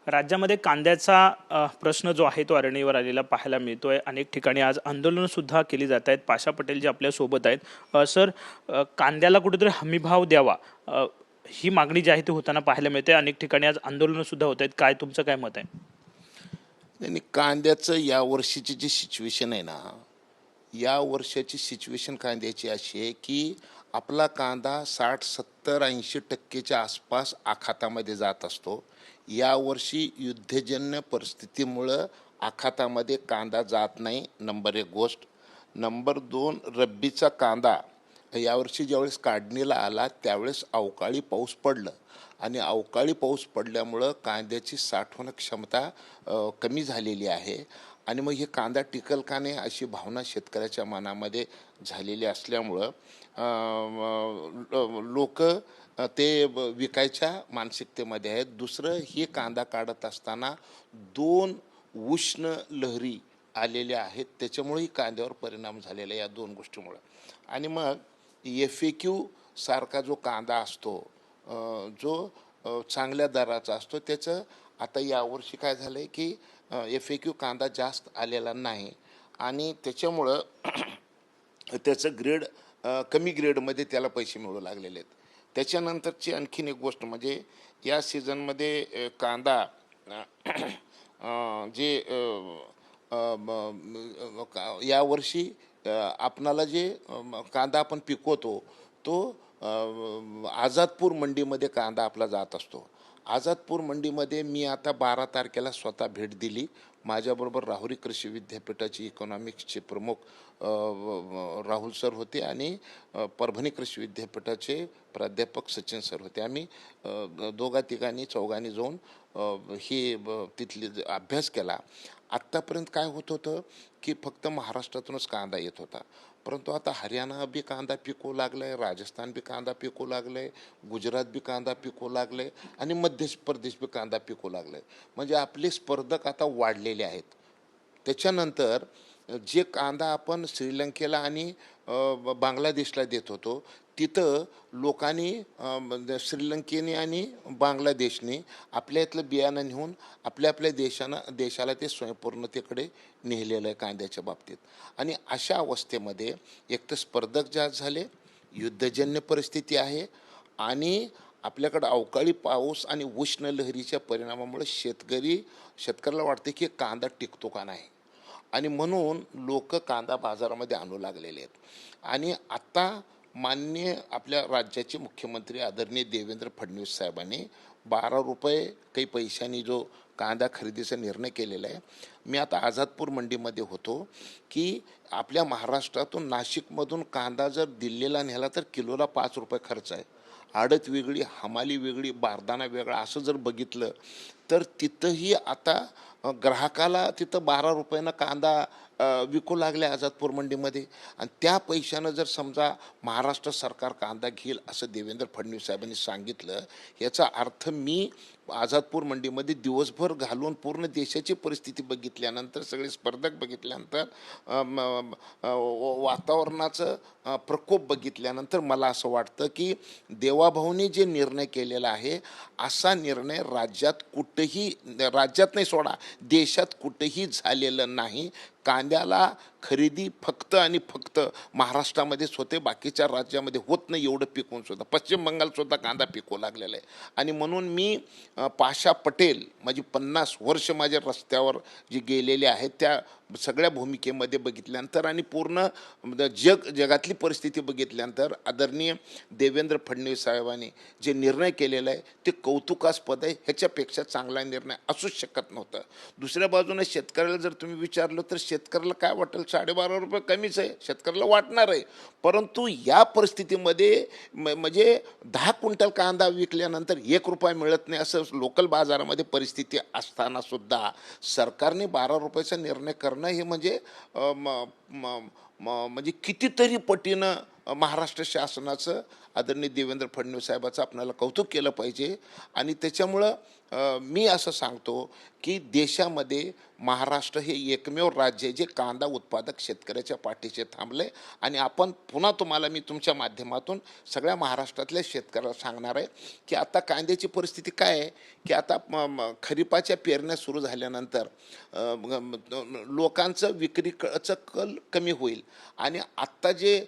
राज्यामध्ये कांद्याचा प्रश्न जो आहे तो ऐरणीवर आलेला पाहायला मिळतोय. अनेक ठिकाणी आज आंदोलनं सुद्धा केली जात आहेत. पाशा पटेल जे आपल्या सोबत आहेत. सर, कांद्याला कुठेतरी हमीभाव द्यावा, ही मागणी जी आहे ती होताना पाहायला मिळते. अनेक ठिकाणी आज आंदोलनं सुद्धा होत आहेत. काय तुमचं काय मत आहे? नाही, कांद्याचं या वर्षीची जी सिच्युएशन आहे ना, या वर्षाची सिच्युएशन कांद्याची अशी आहे की आपला कांदा 60-70-80% आसपास आखातामध्ये जात असतो. यावर्षी युद्धजन्य परिस्थितीमुळं आखातामध्ये कांदा जात नाही, नंबर एक गोष्ट. नंबर दोन, रब्बीचा कांदा यावर्षी ज्यावेळेस काढणीला आला त्यावेळेस अवकाळी पाऊस पडलं आणि अवकाळी पाऊस पडल्यामुळं कांद्याची साठवण क्षमता कमी झालेली आहे आणि मग हे कांदा टिकल का नाही अशी भावना शेतकऱ्याच्या मनामध्ये झालेली असल्यामुळं लोक ते विकायच्या मानसिकतेमध्ये आहेत. दुसरं, हे कांदा काढत असताना 2 उष्ण लहरी आलेल्या आहेत, त्याच्यामुळेही कांद्यावर परिणाम झालेला आहे या 2 गोष्टीमुळं. आणि मग FAQ सारखा जो कांदा असतो, जो चांगल्या दराचा असतो, त्याचं आता यावर्षी काय झालं आहे की FAQ कांदा जास्त आलेला नाही आणि त्याच्यामुळं त्याचं ग्रेड कमी ग्रेडमध्ये त्याला पैसे मिळू लागलेले आहेत. त्याच्यानंतरची आणखीन एक गोष्ट म्हणजे या सीझनमध्ये कांदा जे यावर्षी आपणाला जे कांदा आपण पिकवतो तो आझादपूर मंडीमध्ये कांदा आपला जात असतो. आझादपूर मंडीमध्ये मी आता 12 तारखेला स्वतः भेट दिली. माझ्याबरोबर राहुरी कृषी विद्यापीठाचे इकॉनॉमिक्सचे प्रमुख राहुल सर होते आणि परभणी कृषी विद्यापीठाचे प्राध्यापक सचिन सर होते. आम्ही दोघा-तिघांनी चौघांनी जाऊन हे तिथले अभ्यास केला. आत्तापर्यंत काय होत होतं की फक्त महाराष्ट्रातूनच कांदा येत होता, परंतु आता हरियाणा बी कांदा पिकवू लागलं आहे, राजस्थान बी कांदा पिकवू लागलं आहे, गुजरात बी कांदा पिकवू लागलं आहे आणि मध्य प्रदेश बी कांदा पिकवू लागलं आहे. म्हणजे आपले स्पर्धक आता वाढलेले आहेत. त्याच्यानंतर जे कांदा आपण श्रीलंकेला आणि बांगलादेशला देत होतो, तिथं लोकांनी श्रीलंकेने आणि बांगलादेशने आपल्या इथलं बियाणं नेऊन आपल्या देशाला ते स्वयंपूर्णतेकडे नेलेलं आहे कांद्याच्या बाबतीत. आणि अशा अवस्थेमध्ये एक तर स्पर्धक जास्त झाले, युद्धजन्य परिस्थिती आहे आणि आपल्याकडं अवकाळी पाऊस आणि उष्ण लहरीच्या परिणामामुळे शेतकऱ्याला वाटते की कांदा टिकतो का नाही आणि म्हणून लोक कांदा बाजारामध्ये आणू लागलेले आहेत. आणि आता माननीय आपल्या राज्याचे मुख्यमंत्री आदरणीय देवेंद्र फडणवीस साहेबांनी 12 रुपये काही पैशांनी जो कांदा खरेदीचा निर्णय केलेला आहे. मी आता आझादपूर मंडीमध्ये होतो की आपल्या महाराष्ट्रातून नाशिकमधून कांदा जर दिल्लीला नेला तर किलोला 5 रुपये खर्च आहे. आडत वेगळी, हमाली वेगळी, बारदाना वेगळा असं जर बघितलं तर तिथंही आता ग्राहकाला तिथं 12 रुपयानं कांदा विकू लागले आझादपूर मंडीमध्ये. आणि त्या पैशानं जर समजा महाराष्ट्र सरकार कांदा घेईल असं देवेंद्र फडणवीस साहेबांनी सांगितलं, याचा अर्थ मी आझादपूर मंडीमध्ये दिवसभर घालून पूर्ण देशाची परिस्थिती बघितल्यानंतर, सगळे स्पर्धक बघितल्यानंतर, वातावरणाचं प्रकोप बघितल्यानंतर मला असं वाटतं की देवाभाऊनी जे निर्णय केलेला आहे असा निर्णय राज्यात नाही सोडा, देशात कुठेही झालेलं नाही. कांद्याला खरेदी फक्त आणि फक्त महाराष्ट्रामध्येच होते, बाकीच्या राज्यामध्ये होत नाही एवढं पिकवून सुद्धा. पश्चिम बंगालसुद्धा कांदा पिकवू लागलेला आहे. आणि म्हणून मी पाशा पटेल, माझी 50 वर्ष माझ्या रस्त्यावर जी गेलेले आहेत त्या सगळ्या भूमिकेमध्ये बघितल्यानंतर आणि पूर्ण जगातली परिस्थिती बघितल्यानंतर आदरणीय देवेंद्र फडणवीस साहेबांनी जे निर्णय केलेला आहे ते कौतुकास्पद आहे. ह्याच्यापेक्षा चांगला निर्णय असूच शकत नव्हता. दुसऱ्या बाजूने शेतकऱ्याला जर तुम्ही विचारलं तर शेतकऱ्याला काय वाटेल, 12.5 रुपये कमीच आहे, शेतकऱ्याला वाटणार आहे. परंतु या परिस्थितीमध्ये म्हणजे 10 क्विंटल कांदा विकल्यानंतर 1 रुपया मिळत नाही असं लोकल बाजारामध्ये परिस्थिती असताना सुद्धा सरकारने 12 रुपयाचा निर्णय करणं हे म्हणजे म्हणजे कितीतरी पटीनं महाराष्ट्र शासनाचं आदरणीय देवेंद्र फडणवीस साहेबाचं आपल्याला कौतुक केलं पाहिजे. आणि त्याच्यामुळं मी असं सांगतो की देशामध्ये महाराष्ट्र हे एकमेव राज्य आहे जे कांदा उत्पादक शेतकऱ्याच्या पाठीशी थांबले आणि आपण पुन्हा तुम्हाला मी तुमच्या माध्यमातून सगळ्या महाराष्ट्रातल्या शेतकऱ्याला सांगणार आहे की आता कांद्याची परिस्थिती काय आहे की आता खरीपाच्या पेरण्या सुरू झाल्यानंतर लोकांचं विक्रीचं कल कमी होईल आणि आत्ता जे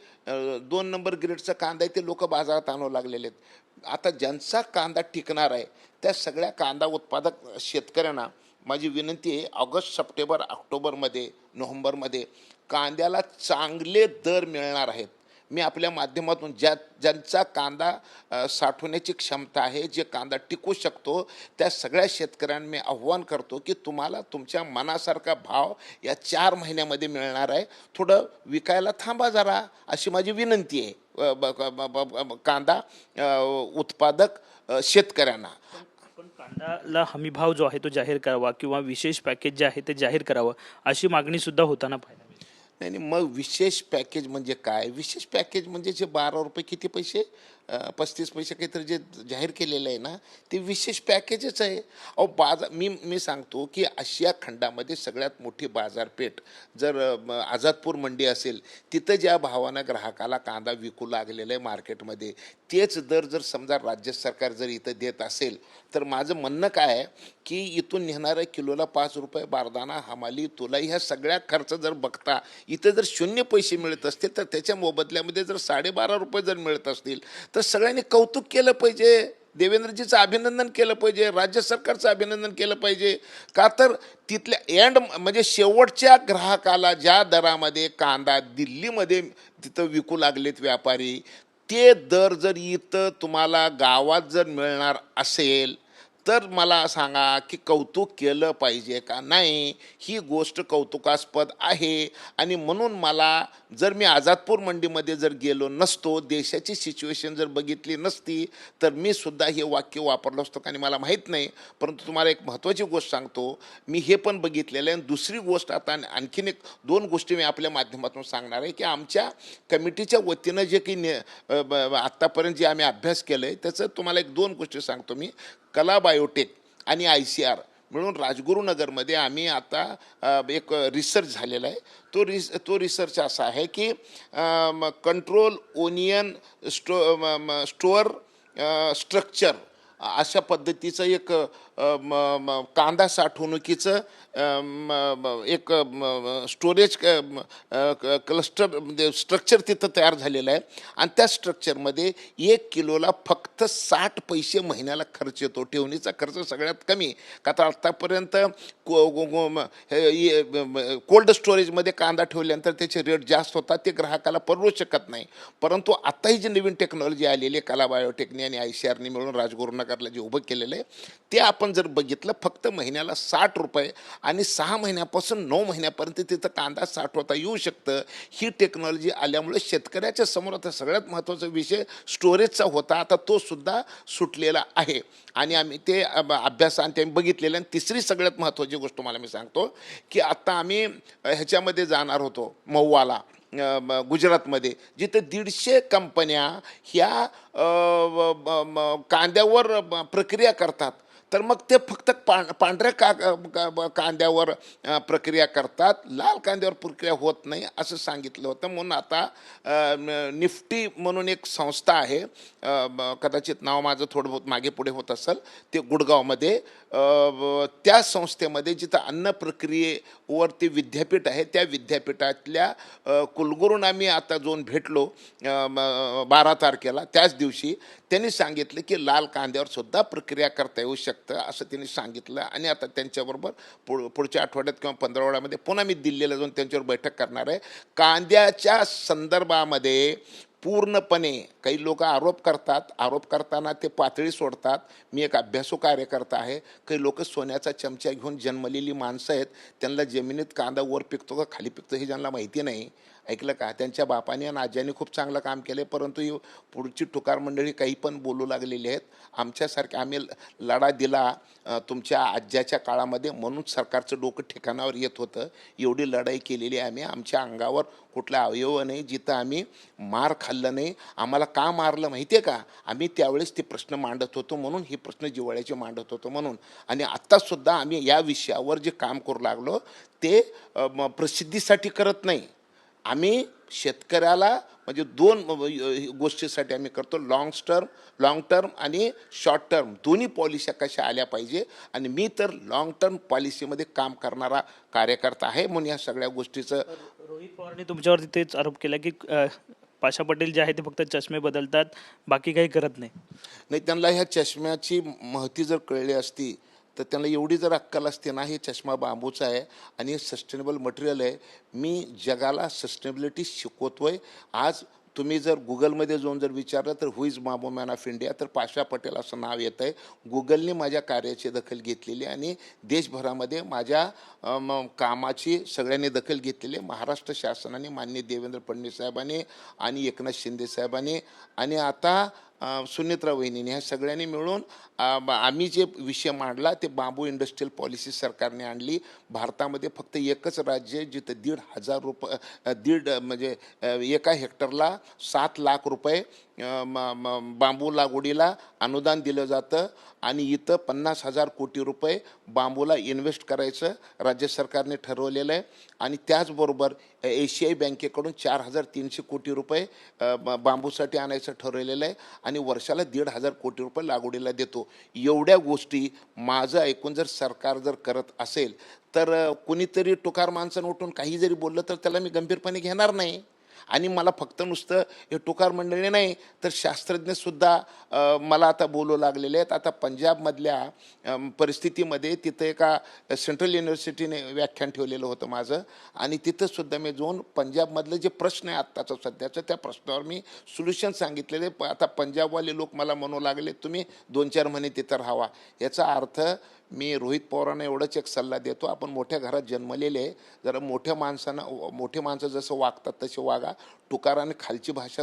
2 नंबर ग्रेडचा कांदा आहे ते लोक बाजारात आणू लागलेले आहेत. आता ज्यांचा कांदा टिकणार आहे त्या सगळ्या कांदा उत्पादक शेतकऱ्यांना माझी विनंती आहे, ऑगस्ट, सप्टेंबर, ऑक्टोबरमध्ये, नोव्हेंबरमध्ये कांद्याला चांगले दर मिळणार आहेत. मी आपल्या माध्यमातून ज्यांचा कांदा साठवण्याची क्षमता आहे, जे कांदा टिकू शकतो, त्या सगळ्या शेतकऱ्यांना मी आव्हान करतो की तुम्हाला तुमच्या मनासारखा भाव या 4 महिन्यामध्ये मिळणार आहे. थोडं विकायला थांबा जरा, अशी माझी विनंती आहे कांदा उत्पादक शेतकऱ्यांना. पण कांद्याला हमी भाव जो आहे तो जाहीर करावा किंवा विशेष पॅकेज जे आहे ते जाहीर करावं अशी मागणी सुद्धा होताना पाहायला मिळते. नाही नाही, मग विशेष पॅकेज म्हणजे काय? विशेष पॅकेज म्हणजे जे 12 रुपये किती पैसे 35 पैसे काहीतरी जे जाहीर केलेलं आहे ना, ते विशेष पॅकेजच आहे. अहो मी सांगतो की आशिया खंडामध्ये सगळ्यात मोठी बाजारपेठ जर आझादपूर मंडी असेल, तिथं ज्या भावानं ग्राहकाला कांदा विकू लागलेलं आहे मार्केटमध्ये, तेच दर जर समजा राज्य सरकार जर इथं देत असेल तर माझं म्हणणं काय आहे की इथून नेणाऱ्या किलोला 5 रुपये बारदाना, हमाली, तुलाई ह्या सगळ्या खर्च जर बघता इथं जर 0 पैसे मिळत असतील तर त्याच्या मोबदल्यामध्ये जर 12.5 रुपये जर मिळत असतील तर सगळ्यांनी कौतुक केलं पाहिजे. देवेंद्रजीचं अभिनंदन केलं पाहिजे, राज्य सरकारचं अभिनंदन केलं पाहिजे. का तर तिथल्या एंड म्हणजे शेवटच्या ग्राहकाला ज्या दरामध्ये कांदा दिल्लीमध्ये तिथं विकू लागलेत व्यापारी, ते दर जर इथं तुम्हाला गावात जर मिळणार असेल तर मला सांगा की कौतुक केलं पाहिजे का नाही? ही गोष्ट कौतुकास्पद आहे. आणि म्हणून मला जर मी आझादपूर मंडीमध्ये जर गेलो नसतो, देशाची सिच्युएशन जर बघितली नसती तर मी सुद्धा हे वाक्य वापरलं असतं आणि मला माहीत नाही. परंतु तुम्हाला एक महत्त्वाची गोष्ट सांगतो, मी हे पण बघितलेलं आहे. आणि दुसरी गोष्ट आता आणखीन 2 गोष्टी मी आपल्या माध्यमातून सांगणार आहे की आमच्या कमिटीच्या वतीनं जे काही आत्तापर्यंत जे आम्ही अभ्यास केलं आहे त्याचं तुम्हाला 2 गोष्टी सांगतो मी. कला बायोटेक आणि ICR मिळून राजगुरुनगरमध्ये आम्ही आता एक रिसर्च झालेला आहे. तो रिसर्च असा आहे की कंट्रोल ओनियन स्टोअर स्ट्रक्चर अशा पद्धतीचं एक कांदा साठवणुकीचं एक स्टोरेज क्लस्टर म्हणजे स्ट्रक्चर तिथं तयार झालेलं आहे. आणि त्या स्ट्रक्चरमध्ये 1 किलोला फक्त 60 पैसे महिन्याला खर्च येतो. ठेवणीचा खर्च सगळ्यात कमी. का तर आत्तापर्यंत कोल्ड स्टोरेजमध्ये कांदा ठेवल्यानंतर त्याचे रेट जास्त होतात, ते ग्राहकाला परवडू शकत नाही. परंतु आता ही जी नवीन टेक्नॉलॉजी आलेली आहे, कला बायोटेकनी आणि ICRनी मिळून राजगुरुनगरला जे उभं केलेलं आहे, ते आपण जर बघितलं फक्त महिन्याला 60 रुपये आणि 6 महिन्यापासून 9 महिन्यापर्यंत तिथं कांदा साठवता येऊ शकतं. ही टेक्नॉलॉजी आल्यामुळे शेतकऱ्याच्या समोर आता सगळ्यात महत्त्वाचा विषय स्टोरेजचा होता, आता तो सुद्धा सुटलेला आहे. आणि आम्ही ते अभ्यासांत आम्ही बघितलेलं. आणि तिसरी सगळ्यात महत्त्वाची गोष्ट मला मी सांगतो की आता आम्ही ह्याच्यामध्ये जाणार होतो महुवाला, गुजरातमध्ये, जिथे 150 कंपन्या ह्या कांद्यावर प्रक्रिया करतात. तर मग ते फक्त पांढऱ्या कांद्यावर प्रक्रिया करतात, लाल कांद्यावर प्रक्रिया होत नाही असं सांगितलं होतं. म्हणून आता निफ्टी म्हणून एक संस्था आहे, कदाचित नाव माझं थोडं बहुत मागे पुढे होत असेल, ते गुडगावमध्ये, त्या संस्थेमध्ये जिथं अन्न प्रक्रियेवर ते विद्यापीठ आहे, त्या विद्यापीठातल्या कुलगुरूंना मी आता जाऊन भेटलो 12 तारखेला. त्याच दिवशी त्यांनी सांगितलं की लाल कांद्यावर सुद्धा प्रक्रिया करता येऊ शकतं असं त्यांनी सांगितलं. आणि आता त्यांच्याबरोबर पुढच्या आठवड्यात किंवा 15 पुन्हा मी दिल्लीला जाऊन त्यांच्यावर बैठक करणार आहे. कांद्याच्या संदर्भामध्ये पूर्णपणे काही लोक आरोप करताना ते पातळी सोडतात. मी एक अभ्यासू कार्यकर्ता आहे. काही लोक सोन्याचा चमचा घेऊन जन्मलेली माणसं आहेत, त्यांना जमिनीत कांदा वर पिकतो का खाली पिकतो हे ज्यांना माहिती नाही. ऐकलं का? त्यांच्या बापाने आणि आज्याने खूप चांगलं काम केलं, परंतु ही पुढची टुकार मंडळी काही पण बोलू लागलेली आहेत. आमच्यासारखे आम्ही लढा दिला तुमच्या आज्याच्या काळामध्ये, म्हणून सरकारचं डोकं ठिकाणावर येत होतं. एवढी लढाई केलेली आहे आम्ही. आमच्या अंगावर कुठला अवयव नाही जिथं आम्ही मार खाल्लं नाही. आम्हाला का मारलं माहिती आहे का? आम्ही त्यावेळेस ते प्रश्न मांडत होतो म्हणून, हे प्रश्न जिव्हाळ्याचे मांडत होतो म्हणून. आणि आत्तासुद्धा आम्ही या विषयावर जे काम करू लागलो ते प्रसिद्धीसाठी करत नाही. आम्ही शेतकऱ्याला म्हणजे दोन गोष्टीसाठी आम्ही करतो, लाँग टर्म आणि शॉर्ट टर्म दोन्ही पॉलिसी कशा आल्या पाहिजे. आणि मी तर लाँग टर्म पॉलिसीमध्ये काम करणारा कार्यकर्ता आहे, म्हणून या सगळ्या गोष्टीचं. रोहित पवारांनी तुमच्यावरती तेच आरोप केला की पाशा पटेल जे आहे ते फक्त चष्मे बदलतात, बाकी काही करत नाही. नाही, त्यांना ह्या चष्म्याची महती जर कळली असती तर त्यांना एवढी जर अक्कल असते ना, हे चष्मा बांबूचा आहे आणि हे सस्टेनेबल मटेरियल आहे. मी जगाला सस्टेनेबिलिटी शिकवतोय. आज तुम्ही जर गुगलमध्ये जाऊन जर विचारलं तर who is bamboo man of India, तर पाशा पटेल असं नाव येतं आहे. गुगलने माझ्या कार्याची दखल घेतलेली आणि देशभरामध्ये माझ्या कामाची सगळ्यांनी दखल घेतलेली आहे. महाराष्ट्र शासनाने, माननीय देवेंद्र फडणवीस साहेबांनी आणि एकनाथ शिंदे साहेबांनी आणि आता सुनेत्रा वहिनीने, ह्या सगळ्यांनी मिळून आम्ही जे विषय मांडला ते बांबू इंडस्ट्रियल पॉलिसी सरकारने आणली. भारतामध्ये फक्त एकच राज्य आहे जिथं 1,500 रुपये म्हणजे एका हेक्टरला 7 लाख रुपये बांबू लागवडीला अनुदान दिलं जातं आणि इथं 50,000 कोटी रुपये बांबूला इन्व्हेस्ट करायचं राज्य सरकारने ठरवलेलं आहे. आणि त्याचबरोबर एशियाई बँकेकडून 4,300 कोटी रुपये बांबूसाठी आणायचं ठरवलेलं आहे आणि वर्षाला 1,500 कोटी रुपये लागवडीला देतो. एवढ्या गोष्टी माझं ऐकून जर सरकार जर करत असेल तर कुणीतरी टुकार माणसानं उठून काही जरी बोललं तर त्याला मी गंभीरपणे घेणार नाही. आणि मला फक्त नुसतं हे टुकार मंडळी नाही तर शास्त्रज्ञसुद्धा मला आता बोलू लागलेले आहेत. आता पंजाबमधल्या परिस्थितीमध्ये तिथं एका सेंट्रल युनिव्हर्सिटीने व्याख्यान ठेवलेलं होतं माझं आणि तिथंसुद्धा मी जाऊन पंजाबमधलं जे प्रश्न आहे आत्ताचं सध्याचं, त्या प्रश्नावर मी सोल्युशन सांगितलेले. आता पंजाबवाले लोक मला म्हणू लागले तुम्ही 2-4 महिने तिथं राहावा. याचा अर्थ मी रोहित पवारांना एवढंच एक सल्ला देतो, आपण मोठ्या घरात जन्मलेले आहे, जरा मोठे माणसं जसं वागतात तसे वागा. टुकाराने खालची भाषा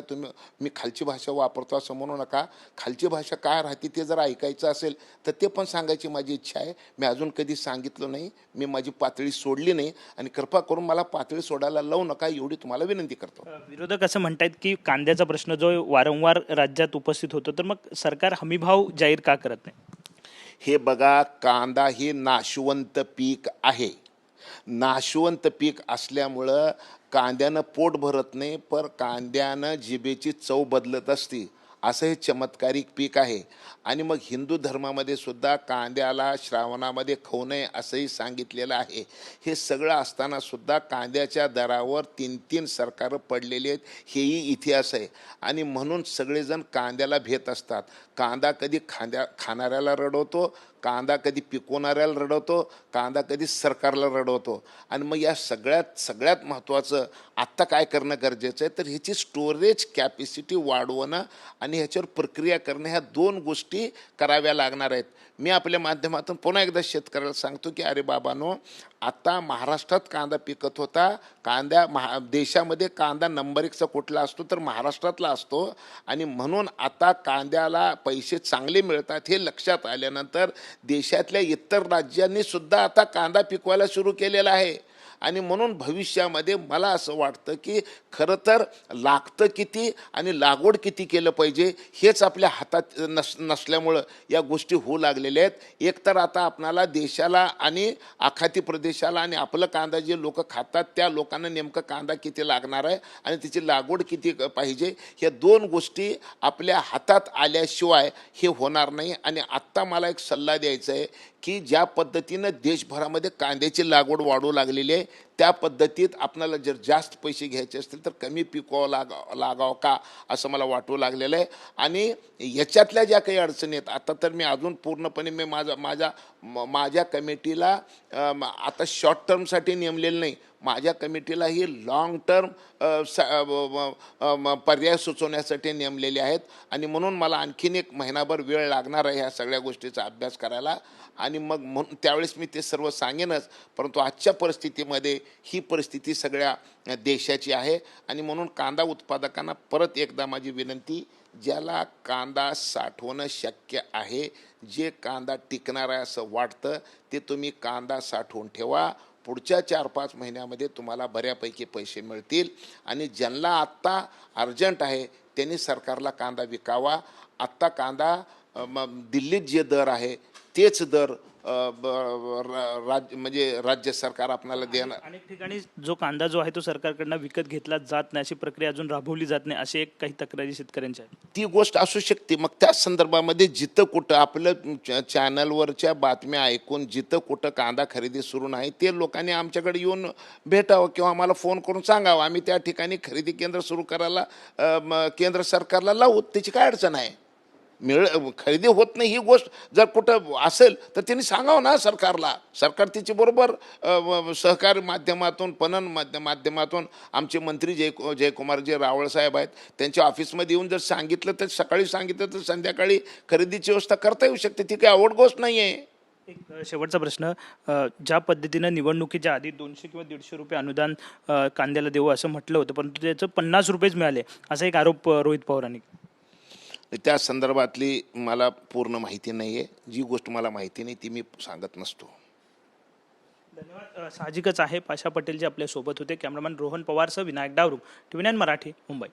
मी खालची भाषा वापरतो असं म्हणू नका. खालची भाषा काय राहते ते जर ऐकायचं असेल तर ते पण सांगायची माझी इच्छा आहे. मी अजून कधी सांगितलं नाही, मी माझी पातळी सोडली नाही आणि कृपा करून मला पातळी सोडायला लावू नका एवढी तुम्हाला विनंती करतो. विरोधक असं म्हणतात की कांद्याचा प्रश्न जो वारंवार राज्यात उपस्थित होतो, तर मग सरकार हमीभाव जाहीर का करत नाही? हे बघा, कांदा हे नाशवंत पीक आहे. नाशवंत पीक असल्यामुळं कांद्यानं पोट भरत नाही, पण कांद्यानं जिभेची चव बदलत असते. असं हे चमत्कारिक पीक आहे. आणि मग हिंदू धर्मामध्ये सुद्धा कांद्याला श्रावणामध्ये खाऊ नये असंही सांगितलेलं आहे. हे सगळं असताना सुद्धा कांद्याच्या दरावर 3-3 सरकारं पडलेली आहेत, हेही इतिहास आहे. आणि म्हणून सगळेजण कांद्याला भेट असतात. कांदा कधी खाणाऱ्याला रडवतो, कांदा कधी पिकवणाऱ्याला रडवतो, कांदा कधी सरकारला रडवतो. आणि मग या सगळ्यात महत्त्वाचं आत्ता काय करणं गरजेचं आहे तर ह्याची स्टोरेज कॅपॅसिटी वाढवणं आणि ह्याच्यावर प्रक्रिया करणं, ह्या 2 गोष्टी कराव्या लागणार आहेत. मी आपल्या माध्यमातून पुन्हा एकदा शेतकऱ्याला सांगतो की अरे बाबांनो, आता महाराष्ट्रात कांदा पिकत होता. देशामध्ये कांदा नंबर 1चा कुठला असतो तर महाराष्ट्रातला असतो. आणि म्हणून आता कांद्याला पैसे चांगले मिळतात हे लक्षात आल्यानंतर देशातल्या इतर राज्यांनी सुद्धा आता कांदा पिकवायला सुरू केलेला आहे. आणि म्हणून भविष्यामध्ये मला असं वाटतं की खरं तर लागतं किती आणि लागवड किती केलं पाहिजे हेच आपल्या हातात नसल्यामुळं या गोष्टी होऊ लागलेल्या आहेत. एकतर आता आपणाला देशाला आणि आखाती प्रदेशाला आणि आपलं कांदा जे लोक खातात त्या लोकांना नेमकं कांदा किती लागणार आहे आणि त्याची लागवड किती पाहिजे, ह्या 2 गोष्टी आपल्या हातात आल्याशिवाय हे होणार नाही. आणि आत्ता मला एक सल्ला द्यायचा आहे की ज्या पद्धतीनं देशभरामध्ये कांद्याची लागवड वाढू लागलेली आहे त्या पद्धतीत आपल्याला जर जास्त पैसे घ्यायचे असतील तर कमी पिकवावं लागावं का असं मला वाटू लागलेलं आहे. आणि याच्यातल्या ज्या काही अडचणी आहेत आता तर मी अजून पूर्णपणे मी माझ्या कमिटीला आता शॉर्ट टर्मसाठी नेमलेलं नाही, माझ्या कमिटीला ही लाँग टर्म पर्याय सुचवण्यासाठी नेमलेले आहेत. आणि म्हणून मला आणखीन 1 महिनाभर वेळ लागणार आहे ह्या सगळ्या गोष्टीचा अभ्यास करायला. आणि मग त्यावेळेस मी ते सर्व सांगेनच. परंतु आजच्या परिस्थितीमध्ये ही परिस्थिती सगळ्या देशाची आहे. आणि म्हणून कांदा उत्पादकांना परत एकदा माझी विनंती, ज्याला कांदा साठवणं शक्य आहे, जे कांदा टिकणार आहे असं वाटतं, ते तुम्ही कांदा साठवून ठेवा. पुढच्या 4-5 महिन्यामध्ये तुम्हाला बऱ्यापैकी पैसे मिळतील. आणि ज्यांना आत्ता अर्जंट आहे त्यांनी सरकारला कांदा विकावा. आत्ता कांदा दिल्लीत जे दर आहे तेच दर म्हणजे राज्य सरकार आपल्याला देणार. अनेक ठिकाणी जो कांदा जो आहे तो सरकारकडनं विकत घेतला जात नाही, अशी प्रक्रिया अजून राबवली जात नाही, असे एक काही तक्रारी शेतकऱ्यांच्या आहेत. ती गोष्ट असू शकते. मग त्या संदर्भामध्ये जिथं कुठं आपलं चॅनलवरच्या बातम्या ऐकून जिथं कुठं कांदा खरेदी सुरू नाही ते लोकांनी आमच्याकडे येऊन भेटावं किंवा आम्हाला फोन करून सांगावं. आम्ही त्या ठिकाणी खरेदी केंद्र सुरू करायला केंद्र सरकारला लावू. त्याची काय अडचण आहे? खरेदी होत नाही ही गोष्ट जर कुठं असेल तर त्यांनी सांगावं ना सरकारला. सरकार तिची बरोबर सहकार माध्यमातून पणन माध्यमातून आमचे मंत्री जयकुमारजी रावळ साहेब आहेत, त्यांच्या ऑफिसमध्ये येऊन जर सांगितलं तर सकाळी सांगितलं तर संध्याकाळी खरेदीची व्यवस्था करता येऊ शकते. ती काही अवघड गोष्ट नाही आहे. एक शेवटचा प्रश्न, ज्या पद्धतीनं निवडणुकीच्या आधी 200 किंवा 150 रुपये अनुदान कांद्याला देऊ असं म्हटलं होतं, परंतु त्याचं 50 रुपयेच मिळाले, असा एक आरोप रोहित पवारांनी. त्या संदर्भातली मला पूर्ण माहिती नाही आहे. जी गोष्ट मला माहिती नाही ती मी सांगत नसतो. धन्यवाद. साहजिकच आहे, पाशा पटेल जे आपल्या सोबत होते. कॅमेरामॅन रोहन पवारसह विनायक डावरू, TV9 मराठी, मुंबई.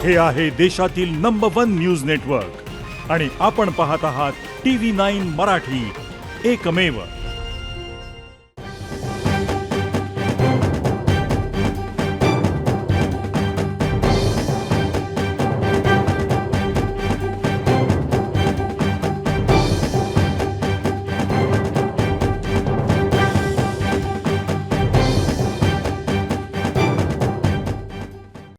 हे आहे देशातील नंबर 1 न्यूज नेटवर्क आणि आपण पाहत आहात TV9 मराठी, एकमेव.